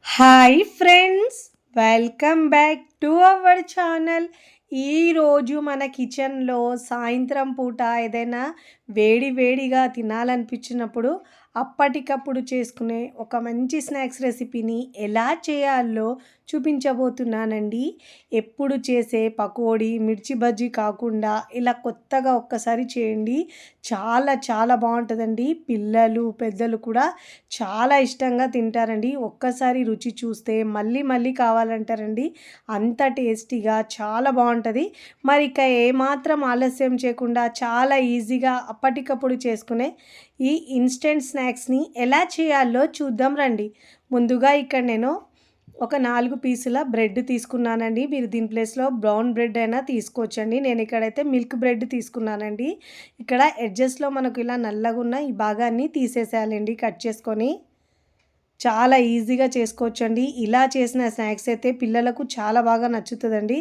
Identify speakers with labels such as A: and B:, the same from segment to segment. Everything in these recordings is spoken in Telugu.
A: Hi friends, welcome back to our channel. ఈరోజు మన కిచెన్లో సాయంత్రం పూట ఏదైనా వేడి వేడిగా తినాలనిపించినప్పుడు అప్పటికప్పుడు చేసుకునే ఒక మంచి స్నాక్స్ రెసిపీని ఎలా చేయాలో చూపించబోతున్నానండి. ఎప్పుడు చేసే పకోడీ, మిర్చి బజ్జీ కాకుండా ఇలా కొత్తగా ఒక్కసారి చేయండి. చాలా చాలా బాగుంటుందండి. పిల్లలు పెద్దలు కూడా చాలా ఇష్టంగా తింటారండి. ఒక్కసారి రుచి చూస్తే మళ్ళీ మళ్ళీ కావాలంటారండి. అంత టేస్టీగా చాలా బాగుంటుంది. మరి ఇక ఏమాత్రం ఆలస్యం చేయకుండా చాలా ఈజీగా అప్పటికప్పుడు చేసుకునే ఈ ఇన్స్టెంట్ స్నాక్స్ని ఎలా చేయాలో చూద్దాం రండి. ముందుగా ఇక్కడ నేను ఒక 4 పీసుల బ్రెడ్ తీసుకున్నానండి. మీరు దీని ప్లేస్లో బ్రౌన్ బ్రెడ్ అయినా తీసుకోవచ్చండి. నేను ఇక్కడైతే మిల్క్ బ్రెడ్ తీసుకున్నానండి. ఇక్కడ ఎడ్జెస్లో మనకు ఇలా నల్లగా ఉన్న ఈ భాగాన్ని తీసేసేయాలండి కట్ చేసుకొని. చాలా ఈజీగా చేసుకోవచ్చండి. ఇలా చేసిన స్నాక్స్ అయితే పిల్లలకు చాలా బాగా నచ్చుతుందండి.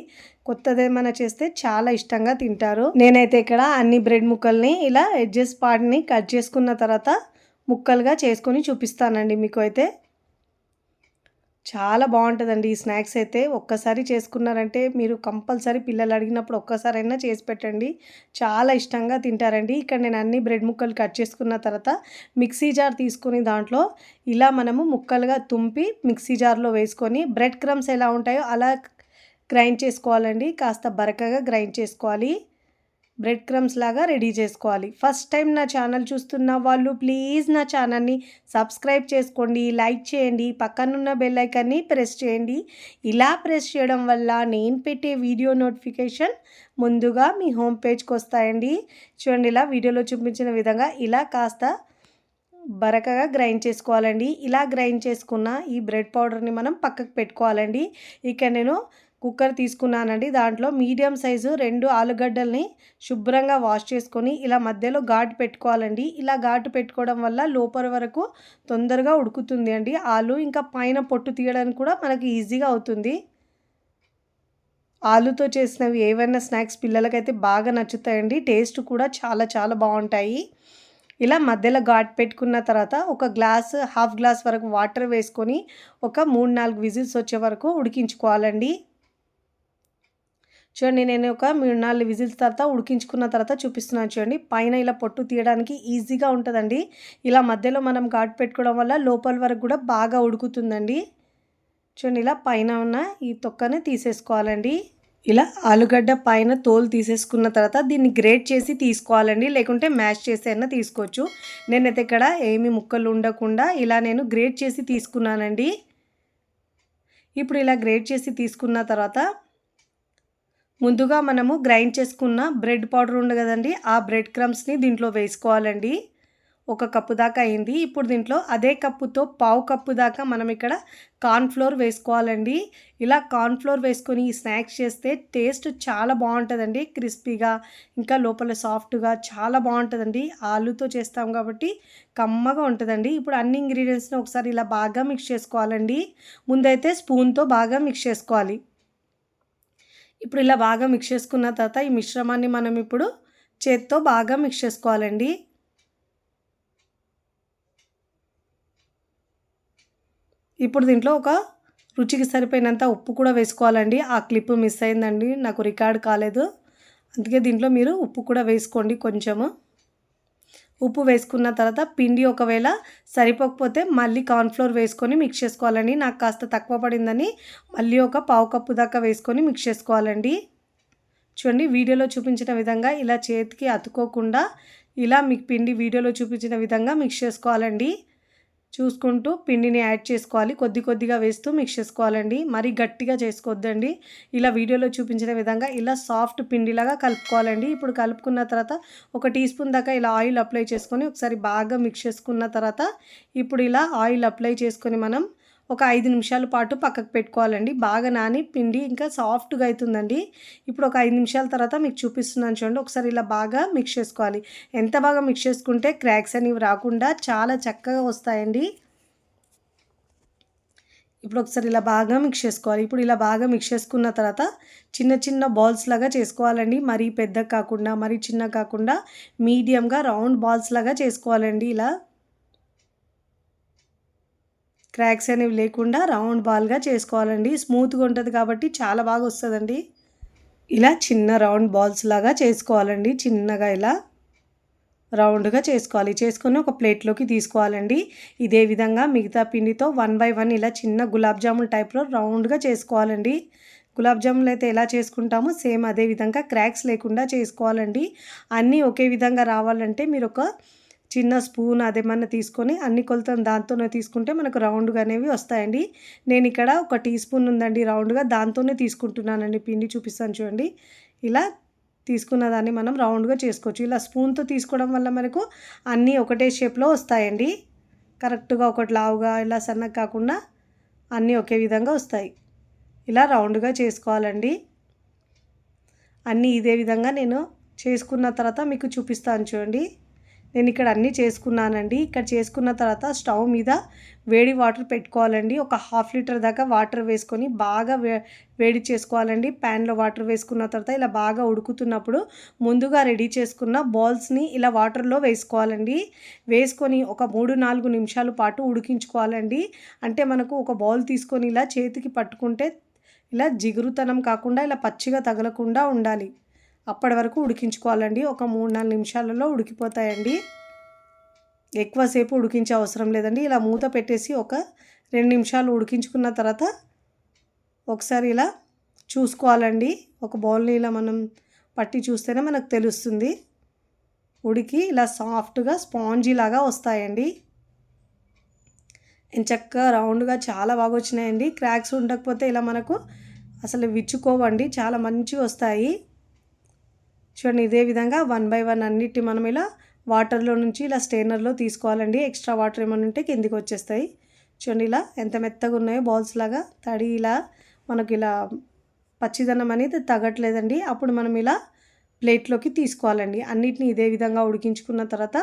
A: కొత్తదేమైనా చేస్తే చాలా ఇష్టంగా తింటారు. నేనైతే ఇక్కడ అన్ని బ్రెడ్ ముక్కల్ని ఇలా ఎడ్జెస్ పార్ట్ని కట్ చేసుకున్న తర్వాత ముక్కలుగా చేసుకొని చూపిస్తానండి మీకు. అయితే చాలా బాగుంటుందండి ఈ స్నాక్స్ అయితే. ఒక్కసారి చేసుకున్నారంటే మీరు కంపల్సరీ పిల్లలు అడిగినప్పుడు ఒక్కసారైనా చేసి పెట్టండి, చాలా ఇష్టంగా తింటారండి. ఇక్కడ నేను అన్ని బ్రెడ్ ముక్కలు కట్ చేసుకున్న తర్వాత మిక్సీ జార్ తీసుకొని దాంట్లో ఇలా మనము ముక్కలుగా తుంపి మిక్సీ జార్లో వేసుకొని బ్రెడ్ క్రమ్స్ ఎలా ఉంటాయో అలా గ్రైండ్ చేసుకోవాలండి. కాస్త బరకగా గ్రైండ్ చేసుకోవాలి. బ్రెడ్ క్రమ్స్ లాగా రెడీ చేసుకోవాలి. ఫస్ట్ టైం నా ఛానల్ చూస్తున్న వాళ్ళు ప్లీజ్ నా ఛానల్ని సబ్స్క్రైబ్ చేసుకోండి, లైక్ చేయండి, పక్కనున్న బెల్ ఐకాన్ని ప్రెస్ చేయండి. ఇలా ప్రెస్ చేయడం వల్ల నేను పెట్టే వీడియో నోటిఫికేషన్ ముందుగా మీ హోమ్ పేజ్కి వస్తాయండి. చూడండి, ఇలా వీడియోలో చూపించిన విధంగా ఇలా కాస్త బరకగా గ్రైండ్ చేసుకోవాలండి. ఇలా గ్రైండ్ చేసుకున్న ఈ బ్రెడ్ పౌడర్ని మనం పక్కకు పెట్టుకోవాలండి. ఇక నేను కుక్కర్ తీసుకున్నానండి. దాంట్లో మీడియం సైజు 2 ఆలుగడ్డల్ని శుభ్రంగా వాష్ చేసుకొని ఇలా మధ్యలో ఘాటు పెట్టుకోవాలండి. ఇలా ఘాటు పెట్టుకోవడం వల్ల లోపల వరకు తొందరగా ఉడుకుతుంది అండి ఆలు. ఇంకా పైన పొట్టు తీయడానికి కూడా మనకి ఈజీగా అవుతుంది. ఆలుతో చేసినవి ఏవైనా స్నాక్స్ పిల్లలకైతే బాగా నచ్చుతాయండి. టేస్ట్ కూడా చాలా చాలా బాగుంటాయి. ఇలా మధ్యలో ఘాటు పెట్టుకున్న తర్వాత ఒక గ్లాస్, హాఫ్ గ్లాస్ వరకు వాటర్ వేసుకొని ఒక 3-4 విజిల్స్ వచ్చే వరకు ఉడికించుకోవాలండి. చూడండి, నేను ఒక 3-4 విజిల్స్ తర్వాత ఉడికించుకున్న తర్వాత చూపిస్తున్నాను చూడండి. పైన ఇలా పొట్టు తీయడానికి ఈజీగా ఉంటుందండి. ఇలా మధ్యలో మనం ఘాటు పెట్టుకోవడం వల్ల లోపల వరకు కూడా బాగా ఉడుకుతుందండి. చూడండి, ఇలా పైన ఉన్న ఈ తొక్కని తీసేసుకోవాలండి. ఇలా ఆలుగడ్డ పైన తోలు తీసేసుకున్న తర్వాత దీన్ని గ్రేట్ చేసి తీసుకోవాలండి, లేకుంటే మ్యాష్ చేసి అయినా తీసుకోవచ్చు. నేనైతే ఇక్కడ ఏమి ముక్కలు ఉండకుండా ఇలా నేను గ్రేట్ చేసి తీసుకున్నానండి. ఇప్పుడు ఇలా గ్రేట్ చేసి తీసుకున్న తర్వాత ముందుగా మనము గ్రైండ్ చేసుకున్న బ్రెడ్ పౌడర్ ఉంది కదండి, ఆ బ్రెడ్ క్రమ్స్ని దీంట్లో వేసుకోవాలండి. 1 కప్పు దాకా అయింది. ఇప్పుడు దీంట్లో అదే కప్పుతో పావు కప్పు దాకా మనం ఇక్కడ కార్న్ఫ్లోర్ వేసుకోవాలండి. ఇలా కార్న్ఫ్లోర్ వేసుకొని ఈ స్నాక్స్ చేస్తే టేస్ట్ చాలా బాగుంటుందండి. క్రిస్పీగా ఇంకా లోపల సాఫ్ట్గా చాలా బాగుంటుందండి. ఆలుతో చేస్తాం కాబట్టి కమ్మగా ఉంటుందండి. ఇప్పుడు అన్ని ఇంగ్రీడియంట్స్ని ఒకసారి ఇలా బాగా మిక్స్ చేసుకోవాలండి. ముందైతే స్పూన్తో బాగా మిక్స్ చేసుకోవాలి. ఇప్పుడు ఇలా బాగా మిక్స్ చేసుకున్న తర్వాత ఈ మిశ్రమాన్ని మనం ఇప్పుడు చేత్తో బాగా మిక్స్ చేసుకోవాలండి. ఇప్పుడు దీంట్లో ఒక రుచికి సరిపోయినంత ఉప్పు కూడా వేసుకోవాలండి. ఆ క్లిప్ మిస్ అయిందండి, నాకు రికార్డ్ కాలేదు. అందుకే దీంట్లో మీరు ఉప్పు కూడా వేసుకోండి కొంచెము. ఉప్పు వేసుకున్న తర్వాత పిండి ఒకవేళ సరిపోకపోతే మళ్ళీ కార్న్ఫ్లోర్ వేసుకొని మిక్స్ చేసుకోవాలండి. నాకు కాస్త తక్కువ పడిందని మళ్ళీ ఒక పావు కప్పు దాకా వేసుకొని మిక్స్ చేసుకోవాలండి. చూడండి, వీడియోలో చూపించిన విధంగా ఇలా చేతికి అతుక్కోకుండా ఇలా మీకు పిండి వీడియోలో చూపించిన విధంగా మిక్స్ చేసుకోవాలండి. చూసుకుంటూ పిండిని యాడ్ చేసుకోవాలి. కొద్ది కొద్దిగా వేస్తూ మిక్స్ చేసుకోవాలండి. మరీ గట్టిగా చేసుకోవద్దండి. ఇలా వీడియోలో చూపించిన విధంగా ఇలా సాఫ్ట్ పిండిలాగా కలుపుకోవాలండి. ఇప్పుడు కలుపుకున్న తర్వాత 1 టీ స్పూన్ దాకా ఇలా ఆయిల్ అప్లై చేసుకొని ఒకసారి బాగా మిక్స్ చేసుకున్న తర్వాత ఇప్పుడు ఇలా ఆయిల్ అప్లై చేసుకొని మనం ఒక 5 నిమిషాల పాటు పక్కకు పెట్టుకోవాలండి. బాగా నాని పిండి ఇంకా సాఫ్ట్గా అవుతుందండి. ఇప్పుడు ఒక 5 నిమిషాల తర్వాత మీకు చూపిస్తున్నాను చూడండి. ఒకసారి ఇలా బాగా మిక్స్ చేసుకోవాలి. ఎంత బాగా మిక్స్ చేసుకుంటే క్రాక్స్ అనేవి రాకుండా చాలా చక్కగా వస్తాయండి. ఇప్పుడు ఒకసారి ఇలా బాగా మిక్స్ చేసుకోవాలి. ఇప్పుడు ఇలా బాగా మిక్స్ చేసుకున్న తర్వాత చిన్న చిన్న బాల్స్ లాగా చేసుకోవాలండి. మరీ పెద్ద కాకుండా మరీ చిన్న కాకుండా మీడియంగా రౌండ్ బాల్స్ లాగా చేసుకోవాలండి. ఇలా క్రాక్స్ అనేవి లేకుండా రౌండ్ బాల్గా చేసుకోవాలండి. స్మూత్గా ఉంటుంది కాబట్టి చాలా బాగా వస్తుందండి. ఇలా చిన్న రౌండ్ బాల్స్ లాగా చేసుకోవాలండి. చిన్నగా ఇలా రౌండ్గా చేసుకోవాలి. చేసుకొని ఒక ప్లేట్లోకి తీసుకోవాలండి. ఇదే విధంగా మిగతా పిండితో 1 బై 1 ఇలా చిన్న గులాబ్ జామున్ టైప్లో రౌండ్గా చేసుకోవాలండి. గులాబ్ జామున్లు అయితే ఎలా చేసుకుంటామో సేమ్ అదే విధంగా క్రాక్స్ లేకుండా చేసుకోవాలండి. అన్నీ ఒకే విధంగా రావాలంటే మీరు ఒక చిన్న స్పూన్ అదేమన్నా తీసుకొని అన్ని కొలతలు దాంతోనే తీసుకుంటే మనకు రౌండ్గా అనేవి వస్తాయండి. నేను ఇక్కడ ఒక టీ స్పూన్ ఉందండి రౌండ్గా, దాంతోనే తీసుకుంటున్నానండి పిండి. చూపిస్తాను చూడండి. ఇలా తీసుకున్న దాన్ని మనం రౌండ్గా చేసుకోవచ్చు. ఇలా స్పూన్తో తీసుకోవడం వల్ల మనకు అన్నీ ఒకటే షేప్లో వస్తాయండి. కరెక్ట్గా ఒకటి లావుగా ఇలా సన్నగా కాకుండా అన్నీ ఒకే విధంగా వస్తాయి. ఇలా రౌండ్గా చేసుకోవాలండి. అన్నీ ఇదే విధంగా నేను చేసుకున్న తర్వాత మీకు చూపిస్తాను చూడండి. నేను ఇక్కడ అన్నీ చేసుకున్నానండి. ఇక్కడ చేసుకున్న తర్వాత స్టవ్ మీద వేడి వాటర్ పెట్టుకోవాలండి. ఒక 1/2 లీటర్ దాకా వాటర్ వేసుకొని బాగా వేడి చేసుకోవాలండి. ప్యాన్లో వాటర్ వేసుకున్న తర్వాత ఇలా బాగా ఉడుకుతున్నప్పుడు ముందుగా రెడీ చేసుకున్న బాల్స్ని ఇలా వాటర్లో వేసుకోవాలండి. వేసుకొని ఒక 3-4 నిమిషాల పాటు ఉడికించుకోవాలండి. అంటే మనకు ఒక బౌల్ తీసుకొని ఇలా చేతికి పట్టుకుంటే ఇలా జిగురుతనం కాకుండా ఇలా పచ్చిగా తగలకుండా ఉండాలి. అప్పటి వరకు ఉడికించుకోవాలండి. ఒక 3-4 నిమిషాలలో ఉడికిపోతాయండి. ఎక్కువసేపు ఉడికించే అవసరం లేదండి. ఇలా మూత పెట్టేసి ఒక 2 నిమిషాలు ఉడికించుకున్న తర్వాత ఒకసారి ఇలా చూసుకోవాలండి. ఒక బౌల్ని ఇలా మనం పట్టి చూస్తేనే మనకు తెలుస్తుంది. ఉడికి ఇలా సాఫ్ట్గా స్పాంజీ లాగా వస్తాయండి. ఎంచక్కా రౌండ్గా చాలా బాగా వచ్చినాయండి. క్రాక్స్ ఉండకపోతే ఇలా మనకు అసలు విచ్చుకోవండి, చాలా మంచిగా వస్తాయి. చూడండి ఇదే విధంగా 1 బై 1 అన్నిటి మనం ఇలా వాటర్లో నుంచి ఇలా స్టెయినర్లో తీసుకోవాలండి. ఎక్స్ట్రా వాటర్ ఏమైనా ఉంటే కిందికి వచ్చేస్తాయి. చూడండి ఇలా ఎంత మెత్తగా ఉన్నాయో బాల్స్ లాగా. తడి ఇలా మనకి ఇలా పచ్చిదనం అనేది తగ్గట్లేదండి. అప్పుడు మనం ఇలా ప్లేట్లోకి తీసుకోవాలండి. అన్నిటిని ఇదే విధంగా ఉడికించుకున్న తర్వాత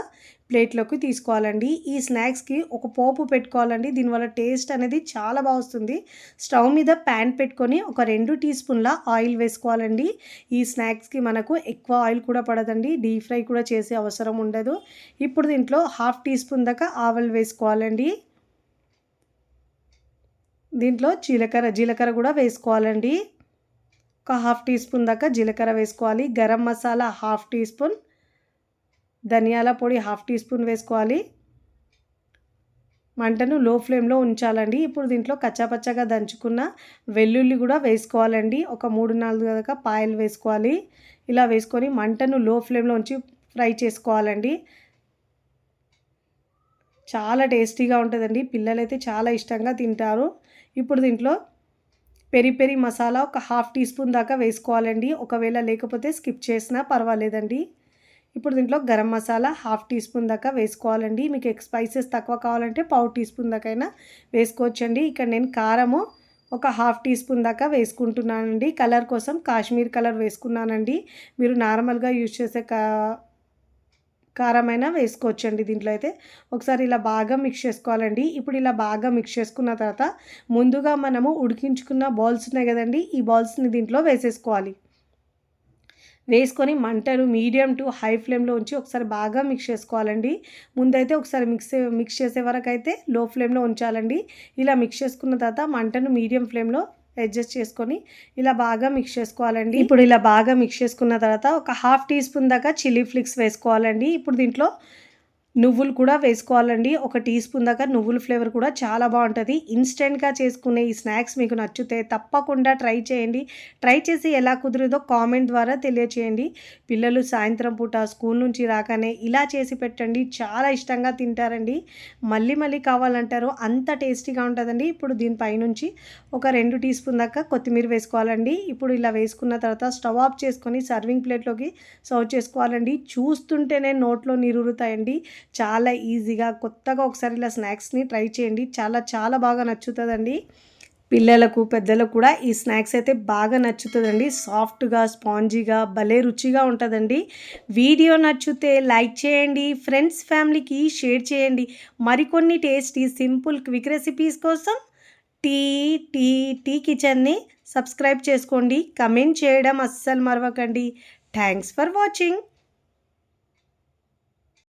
A: ప్లేట్లోకి తీసుకోవాలండి. ఈ స్నాక్స్కి ఒక పోపు పెట్టుకోవాలండి. దీనివల్ల టేస్ట్ అనేది చాలా బాగా వస్తుంది. స్టవ్ మీద ప్యాన్ పెట్టుకొని ఒక 2 టీ స్పూన్ల ఆయిల్ వేసుకోవాలండి. ఈ స్నాక్స్కి మనకు ఎక్కువ ఆయిల్ కూడా పడదండి. డీప్ ఫ్రై కూడా చేసే అవసరం ఉండదు. ఇప్పుడు దీంట్లో 1/2 టీ స్పూన్ దాకా ఆవాలు వేసుకోవాలండి. దీంట్లో జీలకర్ర కూడా వేసుకోవాలండి. ఒక 1/2 టీ స్పూన్ దాకా జీలకర్ర వేసుకోవాలి. గరం మసాలా 1/2 టీ స్పూన్, ధనియాల పొడి 1/2 టీ స్పూన్ వేసుకోవాలి. మంటను లో ఫ్లేమ్లో ఉంచాలండి. ఇప్పుడు దీంట్లో కచ్చాపచ్చగా దంచుకున్న వెల్లుల్లి కూడా వేసుకోవాలండి. ఒక 3-4 దాకా పాయలు వేసుకోవాలి. ఇలా వేసుకొని మంటను లో ఫ్లేమ్లో ఉంచి ఫ్రై చేసుకోవాలండి. చాలా టేస్టీగా ఉంటుందండి. పిల్లలైతే చాలా ఇష్టంగా తింటారు. ఇప్పుడు దీంట్లో పెరి మసాలా ఒక 1/2 టీ స్పూన్ దాకా వేసుకోవాలండి. ఒకవేళ లేకపోతే స్కిప్ చేసినా పర్వాలేదండి. ఇప్పుడు దీంట్లో గరం మసాలా 1/2 టీ స్పూన్ దాకా వేసుకోవాలండి. మీకు స్పైసెస్ తక్కువ కావాలంటే 1/4 టీ స్పూన్ దాకా అయినా వేసుకోవచ్చండి. ఇక్కడ నేను కారము ఒక 1/2 టీ స్పూన్ దాకా వేసుకుంటున్నానండి. కలర్ కోసం కాశ్మీర్ కలర్ వేసుకున్నానండి. మీరు నార్మల్గా యూజ్ చేసే కారమైనా వేసుకోవచ్చండి. దీంట్లో అయితే ఒకసారి ఇలా బాగా మిక్స్ చేసుకోవాలండి. ఇప్పుడు ఇలా బాగా మిక్స్ చేసుకున్న తర్వాత ముందుగా మనము ఉడికించుకున్న బాల్స్ ఉన్నాయి కదండి, ఈ బాల్స్ని దీంట్లో వేసేసుకోవాలి. వేసుకొని మంటను మీడియం టు హై ఫ్లేమ్లో ఉంచి ఒకసారి బాగా మిక్స్ చేసుకోవాలండి. ముందైతే ఒకసారి మిక్స్ చేసే వరకు అయితే లో ఫ్లేమ్లో ఉంచాలండి. ఇలా మిక్స్ చేసుకున్న తర్వాత మంటను మీడియం ఫ్లేమ్లో అడ్జస్ట్ చేసుకొని ఇలా బాగా మిక్స్ చేసుకోవాలండి. ఇప్పుడు ఇలా బాగా మిక్స్ చేసుకున్న తర్వాత ఒక 1/2 టీ స్పూన్ దాకా చిల్లీ ఫ్లేక్స్ వేసుకోవాలండి. ఇప్పుడు దీంట్లో నువ్వులు కూడా వేసుకోవాలండి. ఒక టీ స్పూన్ దాకా నువ్వుల ఫ్లేవర్ కూడా చాలా బాగుంటుంది. ఇన్స్టెంట్గా చేసుకునే ఈ స్నాక్స్ మీకు నచ్చితే తప్పకుండా ట్రై చేయండి. ట్రై చేసి ఎలా కుదిరిందో కామెంట్ ద్వారా తెలియచేయండి. పిల్లలు సాయంత్రం పూట స్కూల్ నుంచి రాగానే ఇలా చేసి పెట్టండి, చాలా ఇష్టంగా తింటారండి. మళ్ళీ మళ్ళీ కావాలంటారు, అంత టేస్టీగా ఉంటుందండి. ఇప్పుడు దీనిపైనుంచి ఒక 2 టీ స్పూన్ దాకా కొత్తిమీర వేసుకోవాలండి. ఇప్పుడు ఇలా వేసుకున్న తర్వాత స్టవ్ ఆఫ్ చేసుకొని సర్వింగ్ ప్లేట్లోకి సర్వ్ చేసుకోవాలండి. చూస్తుంటేనే నోట్లో నీరురుతాయండి. చాలా ఈజీగా కొత్తగా ఒకసారి ఇలా స్నాక్స్ని ట్రై చేయండి. చాలా బాగా నచ్చుతుందండి. పిల్లలకు పెద్దలకు కూడా ఈ స్నాక్స్ అయితే బాగా నచ్చుతుందండి. సాఫ్ట్గా స్పాంజీగా భలే రుచిగా ఉంటుందండి. వీడియో నచ్చితే లైక్ చేయండి, ఫ్రెండ్స్ ఫ్యామిలీకి షేర్ చేయండి. మరికొన్ని టేస్టీ సింపుల్ క్విక్ రెసిపీస్ కోసం టీ కిచెన్ని సబ్స్క్రైబ్ చేసుకోండి. కమెంట్ చేయడం అస్సలు మరవకండి. Thanks for watching.